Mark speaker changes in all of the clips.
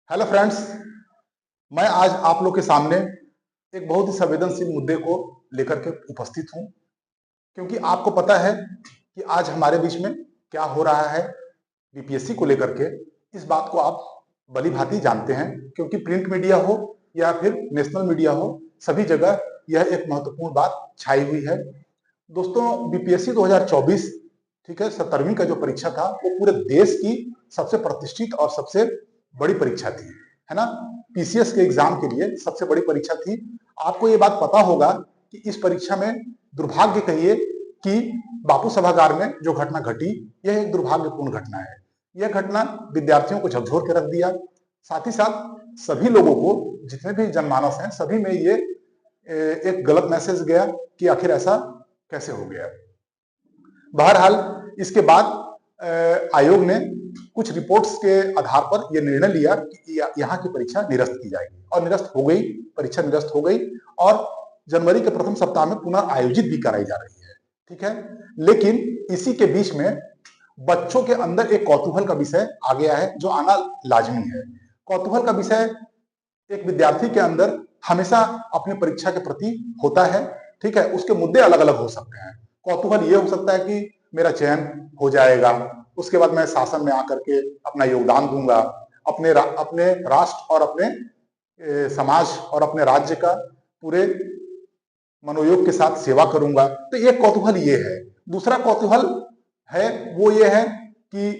Speaker 1: Hello friends, मैं आज आप लोग के सामने एक बहुत ही संवेदनशील मुद्दे को लेकर के उपस्थित हूं, क्योंकि आपको पता है कि आज हमारे बीच में क्या हो रहा है बीपीएससी को लेकर के। इस बात को आप भली भांति जानते हैं, क्योंकि प्रिंट मीडिया हो या फिर नेशनल मीडिया हो, सभी जगह यह एक महत्वपूर्ण बात छाई हुई है। दोस्तों, बीपीएससी 2024 ठीक है, 17वीं का जो परीक्षा था वो पूरे देश की सबसे प्रतिष्ठित और सबसे बड़ी परीक्षा थी, है ना। पीसीएस के एग्जाम के लिए सबसे बड़ी परीक्षा थी। आपको ये बात पता होगा कि इस परीक्षा में दुर्भाग्य कहिए कि बापू सभागार में जो घटना घटी, यह एक दुर्भाग्यपूर्ण घटना है। यह घटना विद्यार्थियों को झकझोर के रख दिया, साथ ही साथ सभी लोगों को, जितने भी जनमानस हैं, सभी में ये एक गलत मैसेज गया कि आखिर ऐसा कैसे हो गया। बहरहाल इसके बाद आयोग ने कुछ रिपोर्ट्स के आधार पर यह निर्णय लिया कि यहाँ की परीक्षा निरस्त की जाएगी, और निरस्त हो गई, परीक्षा निरस्त हो गई और जनवरी के प्रथम सप्ताह में पुनः आयोजित भी कराई जा रही है, ठीक है। लेकिन इसी के बीच में बच्चों के अंदर एक कौतूहल का विषय आ गया है, जो आना लाजमी है। कौतूहल का विषय एक विद्यार्थी के अंदर हमेशा अपने परीक्षा के प्रति होता है, ठीक है। उसके मुद्दे अलग अलग हो सकते हैं। कौतूहल ये हो सकता है कि मेरा चयन हो जाएगा, उसके बाद मैं शासन में आकर के अपना योगदान दूंगा, अपने राष्ट्र और अपने समाज और अपने राज्य का पूरे मनोयोग के साथ सेवा करूंगा। तो एक कौतूहल ये है। दूसरा कौतूहल है वो ये है कि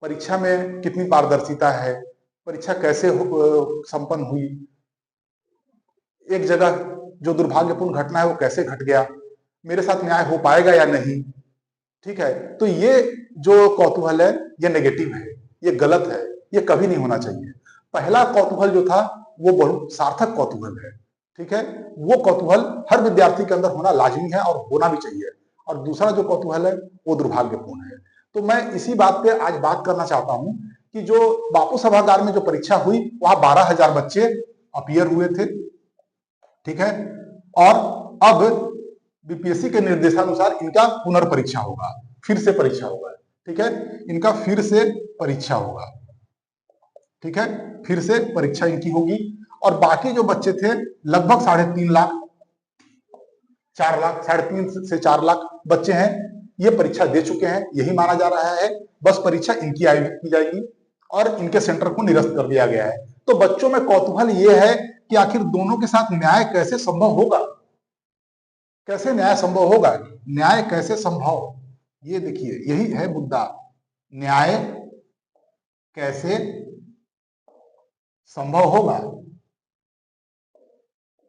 Speaker 1: परीक्षा में कितनी पारदर्शिता है, परीक्षा कैसे संपन्न हुई, एक जगह जो दुर्भाग्यपूर्ण घटना है वो कैसे घट गया, मेरे साथ न्याय हो पाएगा या नहीं, ठीक है। तो ये जो कौतूहल है ये नेगेटिव है, ये गलत है, ये कभी नहीं होना चाहिए। पहला कौतूहल जो था वो बहुत सार्थक कौतूहल है, ठीक है। वो कौतूहल हर विद्यार्थी के अंदर होना लाजमी है और होना भी चाहिए। और दूसरा जो कौतूहल है वो दुर्भाग्यपूर्ण है। तो मैं इसी बात पे आज बात करना चाहता हूं कि जो बापू सभागार में जो परीक्षा हुई, वहां 12,000 बच्चे अपीयर हुए थे, ठीक है। और अब बीपीएससी के निर्देशानुसार इनका पुनर्परीक्षा होगा, फिर से परीक्षा होगा, ठीक है। इनका फिर से परीक्षा होगा, ठीक है, फिर से परीक्षा इनकी होगी। और बाकी जो बच्चे थे लगभग 3.5 लाख, 4 लाख, 3.5 से 4 लाख बच्चे हैं, ये परीक्षा दे चुके हैं। यही माना जा रहा है, बस परीक्षा इनकी आयोजित की जाएगी और इनके सेंटर को निरस्त कर दिया गया है। तो बच्चों में कौतूहल ये है कि आखिर दोनों के साथ न्याय कैसे संभव होगा, कैसे न्याय संभव होगा, न्याय कैसे संभव, ये देखिए, यही है मुद्दा। न्याय कैसे संभव होगा,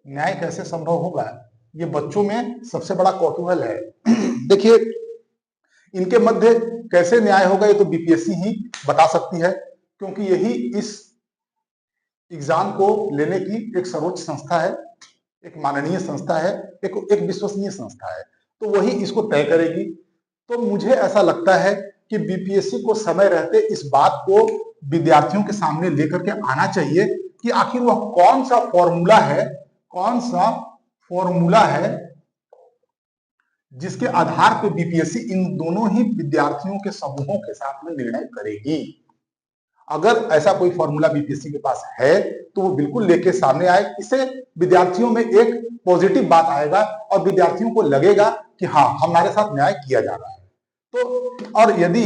Speaker 1: न्याय कैसे संभव होगा, ये बच्चों में सबसे बड़ा कौतूहल है। देखिए, इनके मध्य कैसे न्याय होगा ये तो बीपीएससी ही बता सकती है, क्योंकि यही इस एग्जाम को लेने की एक सर्वोच्च संस्था है, एक माननीय संस्था है, एक विश्वसनीय संस्था है, तो वही इसको तय करेगी। तो मुझे ऐसा लगता है कि बीपीएससी को समय रहते इस बात को विद्यार्थियों के सामने लेकर के आना चाहिए कि आखिर वह कौन सा फॉर्मूला है जिसके आधार पर बीपीएससी इन दोनों ही विद्यार्थियों के समूहों के साथ में निर्णय करेगी। अगर ऐसा कोई फॉर्मूला बीपीएससी के पास है तो वो बिल्कुल लेके सामने आए। इससे विद्यार्थियों में एक पॉजिटिव बात आएगा और विद्यार्थियों को लगेगा कि हाँ, हमारे साथ न्याय किया जा रहा है। तो और यदि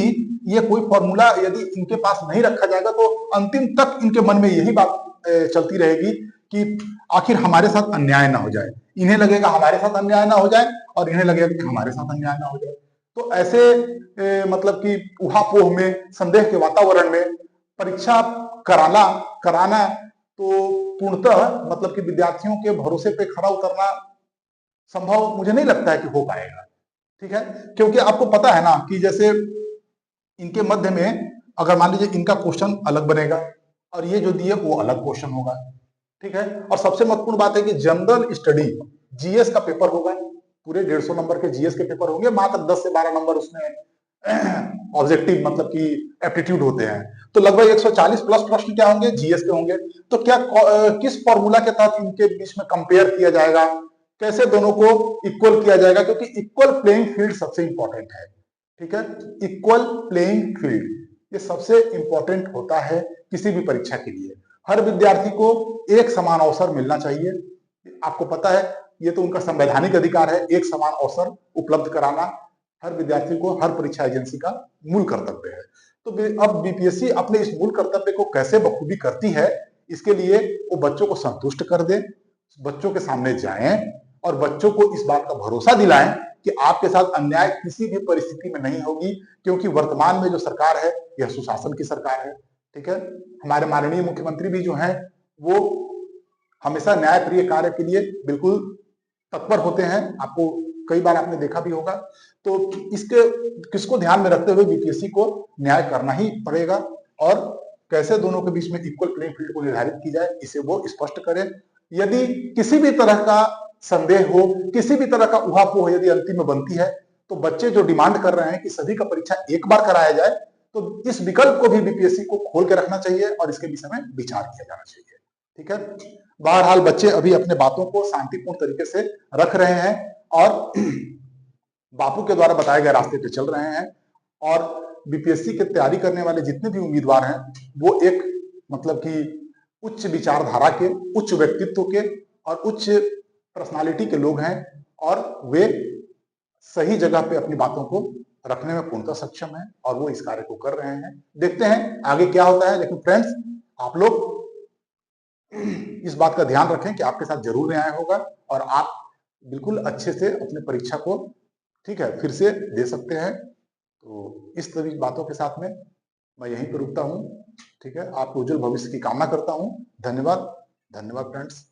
Speaker 1: ये कोई फॉर्मूला यदि इनके पास नहीं रखा जाएगा तो अंतिम तक इनके मन में यही बात चलती रहेगी कि आखिर हमारे साथ अन्याय ना हो जाए। इन्हें लगेगा हमारे साथ अन्याय ना हो जाए और इन्हें लगेगा कि हमारे साथ अन्याय ना हो जाए। तो ऐसे मतलब कि उहापोह में, संदेह के वातावरण में परीक्षा कराना तो पूर्णतः मतलब कि विद्यार्थियों के भरोसे पे खरा उतरना संभव मुझे नहीं लगता है कि हो पाएगा, ठीक है। क्योंकि आपको पता है ना कि जैसे इनके मध्य में अगर मान लीजिए इनका क्वेश्चन अलग बनेगा और ये जो दिए वो अलग क्वेश्चन होगा, ठीक है। और सबसे महत्वपूर्ण बात है कि जनरल स्टडी जीएस का पेपर होगा, पूरे 150 नंबर के जीएस के पेपर होंगे, मात्र 10 से 12 नंबर उसमें ऑब्जेक्टिव मतलब कि एप्टीट्यूड होते हैं। तो लगभग 140 प्लस प्रश्न क्या होंगे, जीएस के होंगे। तो क्या किस फॉर्मूला के तहत इनके बीच में कंपेयर किया जाएगा, कैसे दोनों को इक्वल किया जाएगा, क्योंकि इक्वल प्लेइंग फील्ड सबसे इंपॉर्टेंट है, ठीक है। इक्वल प्लेइंग फील्ड ये सबसे इंपॉर्टेंट होता है किसी भी परीक्षा के लिए। हर विद्यार्थी को एक समान अवसर मिलना चाहिए। आपको पता है ये तो उनका संवैधानिक अधिकार है, एक समान अवसर उपलब्ध कराना हर विद्यार्थी को हर परीक्षा एजेंसी का मूल कर्तव्य है। तो अब बीपीएससी अपने इस मूल कर्तव्य को कैसे बखूबी करती है, इसके लिए वो बच्चों को संतुष्ट कर दे, बच्चों के सामने जाएं और बच्चों को इस बात का भरोसा दिलाएं कि आपके साथ अन्याय किसी भी परिस्थिति में नहीं होगी, क्योंकि वर्तमान में जो सरकार है यह सुशासन की सरकार है। ठीक है, हमारे माननीय मुख्यमंत्री भी जो हैं वो हमेशा न्यायप्रिय कार्य के लिए बिल्कुल तत्पर होते हैं। आपको कई बार आपने देखा भी होगा। तो इसके किसको ध्यान में रखते हुए बीपीएससी को न्याय करना ही पड़ेगा और कैसे दोनों के बीच में इक्वल प्लेइंग फील्ड को निर्धारित की जाए इसे वो स्पष्ट करें। यदि किसी भी तरह का संदेह हो, किसी भी तरह का उहापोह यदि अंतिम में बनती है, तो बच्चे जो डिमांड कर रहे हैं कि सभी का परीक्षा एक बार कराया जाए, तो इस विकल्प को भी बीपीएससी को खोल के रखना चाहिए और इसके विषय में विचार किया जाना चाहिए। ठीक है, बहरहाल बच्चे अभी अपने बातों को शांतिपूर्ण तरीके से रख रहे हैं और बापू के द्वारा बताए गए रास्ते पे चल रहे हैं और बीपीएससी की तैयारी करने वाले जितने भी उम्मीदवार हैं वो एक मतलब कि उच्च विचारधारा के, उच्च व्यक्तित्व के और उच्च पर्सनालिटी के लोग हैं और वे सही जगह पे अपनी बातों को रखने में पूर्णतः सक्षम है और वो इस कार्य को कर रहे हैं। देखते हैं आगे क्या होता है, लेकिन फ्रेंड्स आप लोग इस बात का ध्यान रखें कि आपके साथ जरूर न्याय होगा और आप बिल्कुल अच्छे से अपने परीक्षा को ठीक है फिर से दे सकते हैं। तो इस सभी बातों के साथ में मैं यहीं पर रुकता हूँ। ठीक है, आपको उज्जवल भविष्य की कामना करता हूँ। धन्यवाद, धन्यवाद फ्रेंड्स।